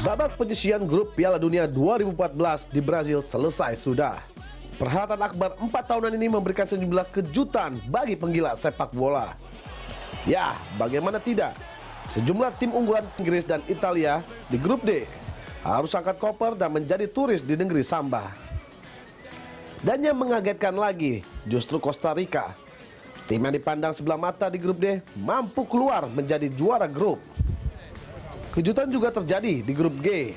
Babak penyisihan grup Piala Dunia 2014 di Brazil selesai sudah. Perhelatan akbar 4 tahunan ini memberikan sejumlah kejutan bagi penggila sepak bola. Ya, bagaimana tidak? Sejumlah tim unggulan Inggris dan Italia di grup D harus angkat koper dan menjadi turis di negeri Samba. Dan yang mengagetkan lagi, justru Costa Rica, tim yang dipandang sebelah mata di grup D, mampu keluar menjadi juara grup. Kejutan juga terjadi di grup G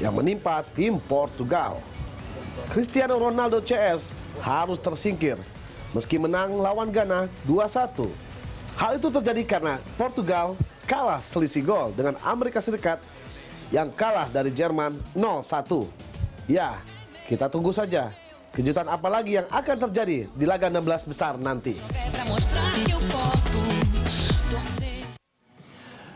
yang menimpa tim Portugal. Cristiano Ronaldo CS harus tersingkir meski menang lawan Ghana 2-1. Hal itu terjadi karena Portugal kalah selisih gol dengan Amerika Serikat yang kalah dari Jerman 0-1. Ya, kita tunggu saja kejutan apa lagi yang akan terjadi di laga 16 besar nanti.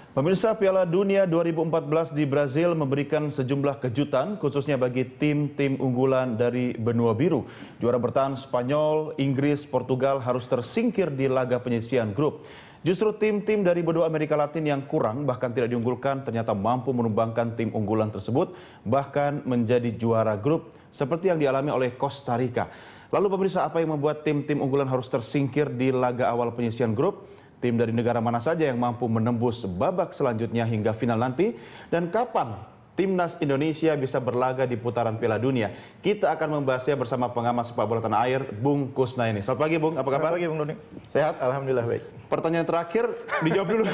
Pemirsa, Piala Dunia 2014 di Brazil memberikan sejumlah kejutan khususnya bagi tim-tim unggulan dari benua biru. Juara bertahan Spanyol, Inggris, Portugal harus tersingkir di laga penyisihan grup. Justru tim-tim dari benua Amerika Latin yang kurang bahkan tidak diunggulkan ternyata mampu menumbangkan tim unggulan tersebut bahkan menjadi juara grup seperti yang dialami oleh Costa Rica. Lalu pemirsa, apa yang membuat tim-tim unggulan harus tersingkir di laga awal penyisihan grup? Tim dari negara mana saja yang mampu menembus babak selanjutnya hingga final nanti? Dan kapan timnas Indonesia bisa berlaga di putaran Piala Dunia? Kita akan membahasnya bersama pengamat sepak bola tanah air, Bung Kusnaini. Selamat pagi, Bung. Apa kabar? Selamat pagi, Bung Doni. Sehat? Alhamdulillah baik. Pertanyaan terakhir, dijawab dulu.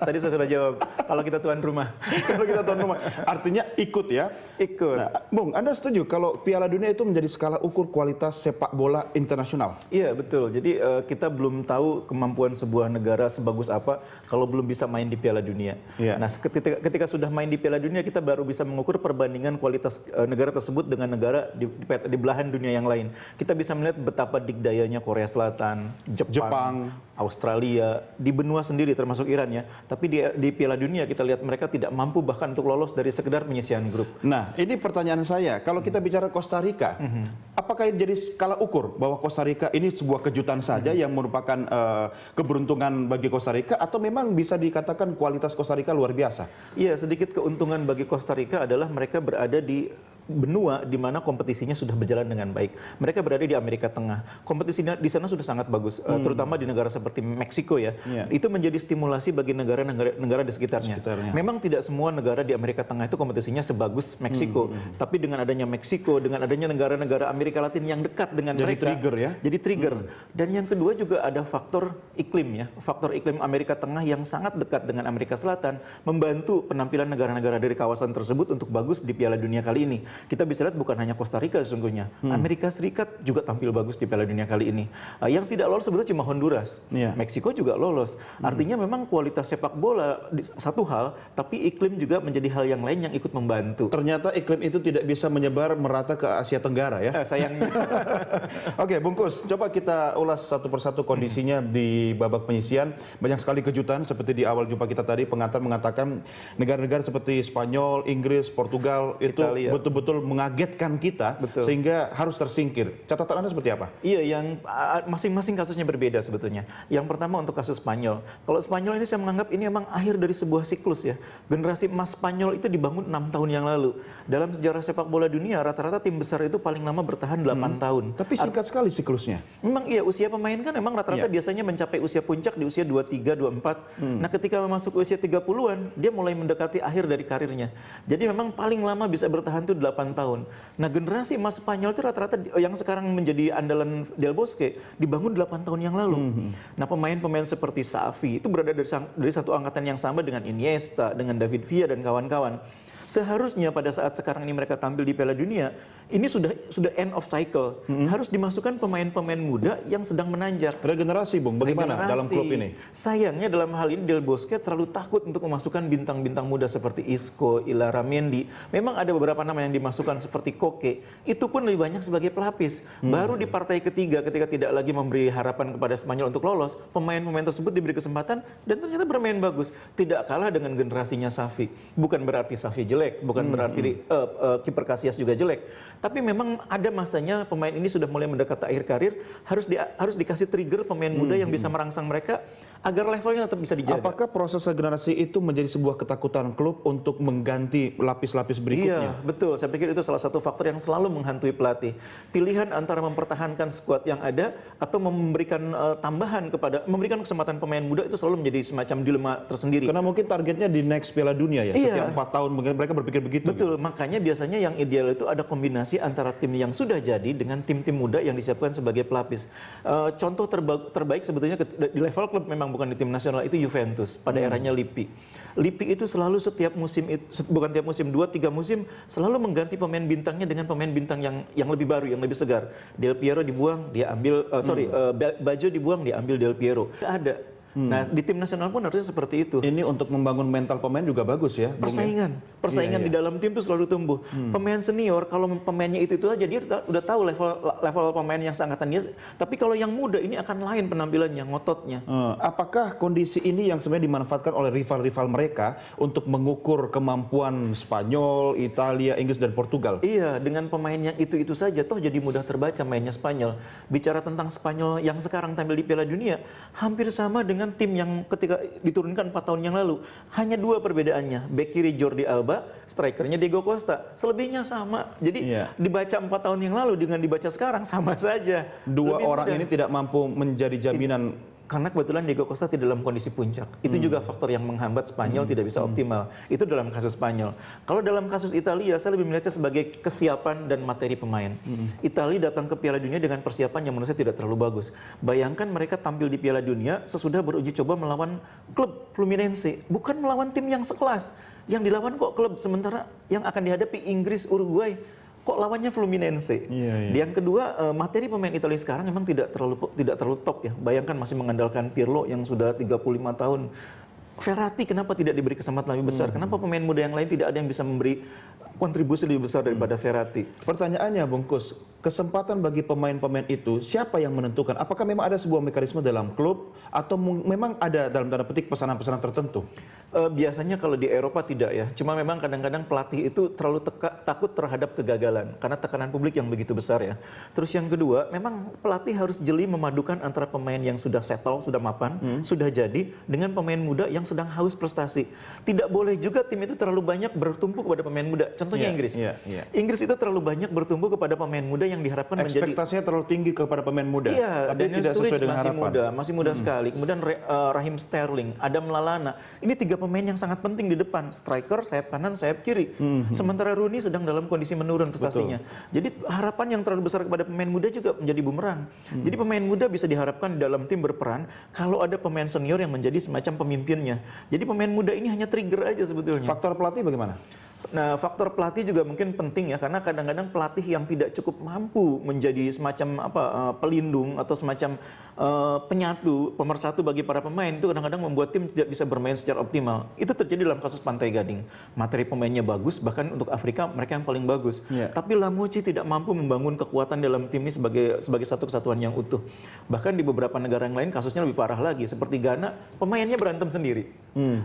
Tadi saya sudah jawab. Kalau kita tuan rumah. Kalau kita tuan rumah. Artinya ikut ya? Ikut. Nah, Bung, Anda setuju kalau Piala Dunia itu menjadi skala ukur kualitas sepak bola internasional? Iya, betul. Jadi kita belum tahu kemampuan sebuah negara sebagus apa kalau belum bisa main di Piala Dunia. Iya. Nah, ketika sudah main di Piala Dunia, kita baru bisa mengukur perbandingan kualitas negara tersebut dengan negara di belahan dunia yang lain. Kita bisa melihat betapa dikdayanya Korea Selatan, Jepang, Australia, di benua sendiri termasuk Iran ya. Tapi di Piala Dunia kita lihat mereka tidak mampu bahkan untuk lolos dari sekedar penyisihan grup. Nah, ini pertanyaan saya. Kalau kita bicara Costa Rica, apakah ini jadi skala ukur bahwa Costa Rica ini sebuah kejutan saja yang merupakan keberuntungan bagi Costa Rica atau memang bisa dikatakan kualitas Costa Rica luar biasa? Iya, sedikit keuntungan bagi Costa Rica adalah mereka berada di benua di mana kompetisinya sudah berjalan dengan baik. Mereka berada di Amerika Tengah. Kompetisinya di sana sudah sangat bagus, terutama di negara seperti Meksiko ya. Itu menjadi stimulasi bagi negara di sekitarnya. Memang tidak semua negara di Amerika Tengah itu kompetisinya sebagus Meksiko, tapi dengan adanya Meksiko, dengan adanya negara-negara Amerika Latin yang dekat dengan jadi mereka, trigger ya. Jadi trigger. Dan yang kedua juga ada faktor iklim ya. Faktor iklim Amerika Tengah yang sangat dekat dengan Amerika Selatan membantu penampilan negara-negara dari kawasan tersebut untuk bagus di Piala Dunia kali ini. Kita bisa lihat bukan hanya Costa Rica sesungguhnya. Amerika Serikat juga tampil bagus di Piala Dunia kali ini. Yang tidak lolos sebetulnya cuma Honduras. Meksiko juga lolos. Artinya memang kualitas sepak bola satu hal, tapi iklim juga menjadi hal yang lain yang ikut membantu. Ternyata iklim itu tidak bisa menyebar merata ke Asia Tenggara ya. Sayangnya. Oke, Bungkus, coba kita ulas satu persatu kondisinya di babak penyisihan. Banyak sekali kejutan seperti di awal jumpa kita tadi pengantar mengatakan negara-negara seperti Spanyol, Inggris, Portugal itu betul-betul mengagetkan kita sehingga harus tersingkir. Catatan Anda seperti apa? Iya, yang masing-masing kasusnya berbeda sebetulnya. Yang pertama untuk kasus Spanyol. Kalau Spanyol ini saya menganggap ini memang akhir dari sebuah siklus ya. Generasi emas Spanyol itu dibangun 6 tahun yang lalu. Dalam sejarah sepak bola dunia rata-rata tim besar itu paling lama bertahan 8 tahun. Tapi singkat sekali siklusnya. Memang iya, usia pemain kan memang rata-rata biasanya mencapai usia puncak di usia 23, 24. Nah, ketika memasuki usia 30-an, dia mulai mendekati akhir dari karirnya. Jadi memang paling lama bisa bertahan itu 8 tahun. Nah, generasi emas Spanyol itu rata-rata yang sekarang menjadi andalan Del Bosque dibangun 8 tahun yang lalu. Nah, pemain-pemain seperti Xavi itu berada dari satu angkatan yang sama dengan Iniesta, dengan David Villa dan kawan-kawan. Seharusnya pada saat sekarang ini mereka tampil di Piala Dunia, ini sudah end of cycle. Harus dimasukkan pemain-pemain muda yang sedang menanjak. Regenerasi, Bung. Bagaimana dalam klub ini? Sayangnya dalam hal ini Del Bosque terlalu takut untuk memasukkan bintang-bintang muda seperti Isco, Illarramendi. Memang ada beberapa nama yang dimasukkan seperti Koke. Itu pun lebih banyak sebagai pelapis. Baru di partai ketiga ketika tidak lagi memberi harapan kepada Spanyol untuk lolos, pemain-pemain tersebut diberi kesempatan dan ternyata bermain bagus. Tidak kalah dengan generasinya Xavi. Bukan berarti Xavi jelek, bukan berarti kiper Casillas juga jelek. Tapi memang ada masanya pemain ini sudah mulai mendekati akhir karir, harus dikasih trigger pemain muda yang bisa merangsang mereka agar levelnya tetap bisa dijaga. Apakah proses regenerasi itu menjadi sebuah ketakutan klub untuk mengganti lapis-lapis berikutnya? Iya, betul. Saya pikir itu salah satu faktor yang selalu menghantui pelatih. Pilihan antara mempertahankan skuad yang ada atau memberikan memberikan kesempatan pemain muda itu selalu menjadi semacam dilema tersendiri. Karena mungkin targetnya di next Piala Dunia ya, Iya. setiap 4 tahun mereka berpikir begitu. Betul, makanya biasanya yang ideal itu ada kombinasi antara tim yang sudah jadi dengan tim-tim muda yang disiapkan sebagai pelapis. Contoh terbaik sebetulnya di level klub memang bukan di tim nasional, itu Juventus pada eranya Lippi. Lippi itu selalu setiap musim, bukan tiap musim, 2-3 musim selalu mengganti pemain bintangnya dengan pemain bintang yang lebih baru, yang lebih segar. Del Piero dibuang, dia ambil, Baggio dibuang, dia ambil Del Piero. Ada. Nah, di tim nasional pun harusnya seperti itu. Ini untuk membangun mental pemain juga bagus ya. Bung, ya? Persaingan di dalam tim itu selalu tumbuh. Pemain senior kalau pemainnya itu aja dia udah tahu level pemain yang seangkatan dia. Tapi kalau yang muda ini akan lain penampilannya, ngototnya. Apakah kondisi ini yang sebenarnya dimanfaatkan oleh rival-rival mereka untuk mengukur kemampuan Spanyol, Italia, Inggris dan Portugal? Iya, dengan pemain yang itu saja toh jadi mudah terbaca mainnya Spanyol. Bicara tentang Spanyol yang sekarang tampil di Piala Dunia, hampir sama dengan tim yang ketika diturunkan 4 tahun yang lalu. Hanya 2 perbedaannya. Bek kiri Jordi Alba, strikernya Diego Costa. Selebihnya sama. Jadi dibaca 4 tahun yang lalu dengan dibaca sekarang sama saja. Dua Lebih orang mudah. ini tidak mampu menjadi jaminan. Karena kebetulan Diego Costa tidak dalam kondisi puncak. Itu juga faktor yang menghambat Spanyol tidak bisa optimal. Itu dalam kasus Spanyol. Kalau dalam kasus Italia, saya lebih melihatnya sebagai kesiapan dan materi pemain. Italia datang ke Piala Dunia dengan persiapan yang menurut saya tidak terlalu bagus. Bayangkan mereka tampil di Piala Dunia sesudah beruji coba melawan klub Fluminense. Bukan melawan tim yang sekelas. Yang dilawan kok klub, sementara yang akan dihadapi Inggris, Uruguay. Kok lawannya Fluminense. Yang kedua, materi pemain Italia sekarang memang tidak terlalu top ya. Bayangkan masih mengandalkan Pirlo yang sudah 35 tahun. Verratti kenapa tidak diberi kesempatan lebih besar? Kenapa pemain muda yang lain tidak ada yang bisa memberi kontribusi lebih besar daripada Verratti? Pertanyaannya Bungkus, kesempatan bagi pemain-pemain itu siapa yang menentukan? Apakah memang ada sebuah mekanisme dalam klub atau memang ada dalam tanda petik pesanan-pesanan tertentu? Biasanya kalau di Eropa tidak ya. Cuma memang kadang-kadang pelatih itu terlalu takut terhadap kegagalan karena tekanan publik yang begitu besar ya. Terus yang kedua, memang pelatih harus jeli memadukan antara pemain yang sudah settle, sudah mapan, sudah jadi dengan pemain muda yang sedang haus prestasi. Tidak boleh juga tim itu terlalu banyak bertumpu kepada pemain muda. Contohnya Inggris. Inggris itu terlalu banyak bertumpu kepada pemain muda yang diharapkan menjadi ekspektasinya terlalu tinggi kepada pemain muda. Iya, tapi tidak sesuai dengan masih harapan. masih muda sekali. Kemudian Raheem Sterling, Adam Lallana. Ini 3 pemain yang sangat penting di depan, striker, sayap kanan, sayap kiri. Sementara Rooney sedang dalam kondisi menurun prestasinya. Jadi harapan yang terlalu besar kepada pemain muda juga menjadi bumerang. Jadi pemain muda bisa diharapkan di dalam tim berperan kalau ada pemain senior yang menjadi semacam pemimpinnya. Jadi pemain muda ini hanya trigger aja sebetulnya. Faktor pelatih bagaimana? Nah, faktor pelatih juga mungkin penting ya, karena kadang-kadang pelatih yang tidak cukup mampu menjadi semacam pelindung atau semacam penyatu, pemersatu bagi para pemain itu kadang-kadang membuat tim tidak bisa bermain secara optimal. Itu terjadi dalam kasus Pantai Gading. Materi pemainnya bagus, bahkan untuk Afrika mereka yang paling bagus. Tapi Lamucci tidak mampu membangun kekuatan dalam tim ini sebagai satu kesatuan yang utuh. Bahkan di beberapa negara yang lain kasusnya lebih parah lagi, seperti Ghana, pemainnya berantem sendiri.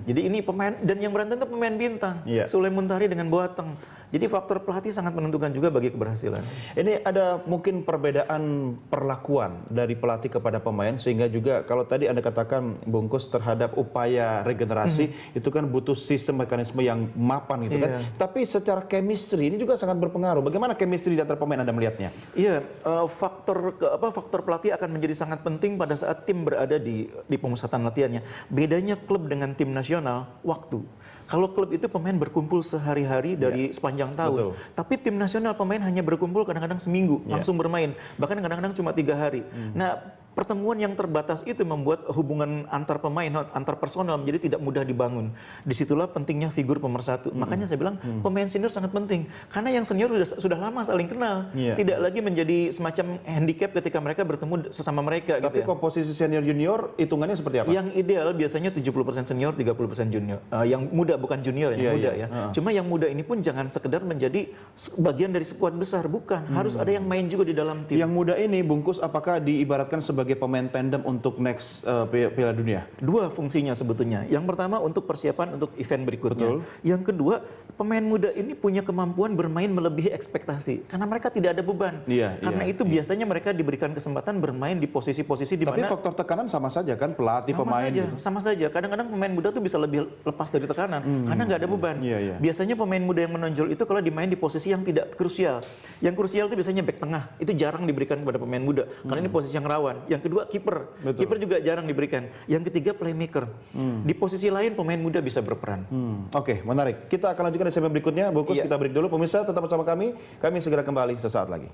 Jadi ini pemain, dan yang berantem itu pemain bintang. Sule Muntari dengan Boateng. Jadi faktor pelatih sangat menentukan juga bagi keberhasilan. Ini ada mungkin perbedaan perlakuan dari pelatih kepada pemain, sehingga juga kalau tadi Anda katakan Bungkus terhadap upaya regenerasi itu kan butuh sistem mekanisme yang mapan gitu kan. Tapi secara chemistry ini juga sangat berpengaruh. Bagaimana chemistry di antara pemain Anda melihatnya? Iya, faktor pelatih akan menjadi sangat penting pada saat tim berada di pemusatan latihannya. Bedanya klub dengan tim nasional, waktu. Kalau klub itu pemain berkumpul sehari-hari dari sepanjang tahun. Tapi tim nasional pemain hanya berkumpul kadang-kadang seminggu, langsung bermain. Bahkan kadang-kadang cuma 3 hari. Nah, pertemuan yang terbatas itu membuat hubungan antar pemain, antar personal menjadi tidak mudah dibangun. Disitulah pentingnya figur pemersatu. Makanya saya bilang pemain senior sangat penting. Karena yang senior sudah lama saling kenal. Tidak lagi menjadi semacam handicap ketika mereka bertemu sesama mereka. Tapi gitu ya. komposisi senior junior hitungannya seperti apa? Yang ideal biasanya 70% senior, 30% junior. Yang muda, bukan junior, yang muda ya. Cuma yang muda ini pun jangan sekedar menjadi bagian dari skuad besar. Bukan. Harus ada yang main juga di dalam tim. Yang muda ini, Bungkus, apakah diibaratkan sebagai sebagai pemain tandem untuk next Piala Dunia? Dua fungsinya sebetulnya. Yang pertama untuk persiapan untuk event berikutnya. Betul. Yang kedua, pemain muda ini punya kemampuan bermain melebihi ekspektasi karena mereka tidak ada beban. Karena itu biasanya mereka diberikan kesempatan bermain di posisi-posisi di Tapi mana faktor tekanan sama saja kan, pelatih, pemain gitu. sama saja. Kadang-kadang pemain muda tuh bisa lebih lepas dari tekanan karena nggak ada beban. Biasanya pemain muda yang menonjol itu kalau dimain di posisi yang tidak krusial. Yang krusial itu biasanya back tengah. Itu jarang diberikan kepada pemain muda karena ini posisi yang rawan. Yang kedua kiper. Kiper juga jarang diberikan. Yang ketiga playmaker. Di posisi lain pemain muda bisa berperan. Oke, menarik. Kita akan lanjutkan di segmen berikutnya. Bungkus, kita break dulu. Pemirsa tetap bersama kami. Kami segera kembali sesaat lagi.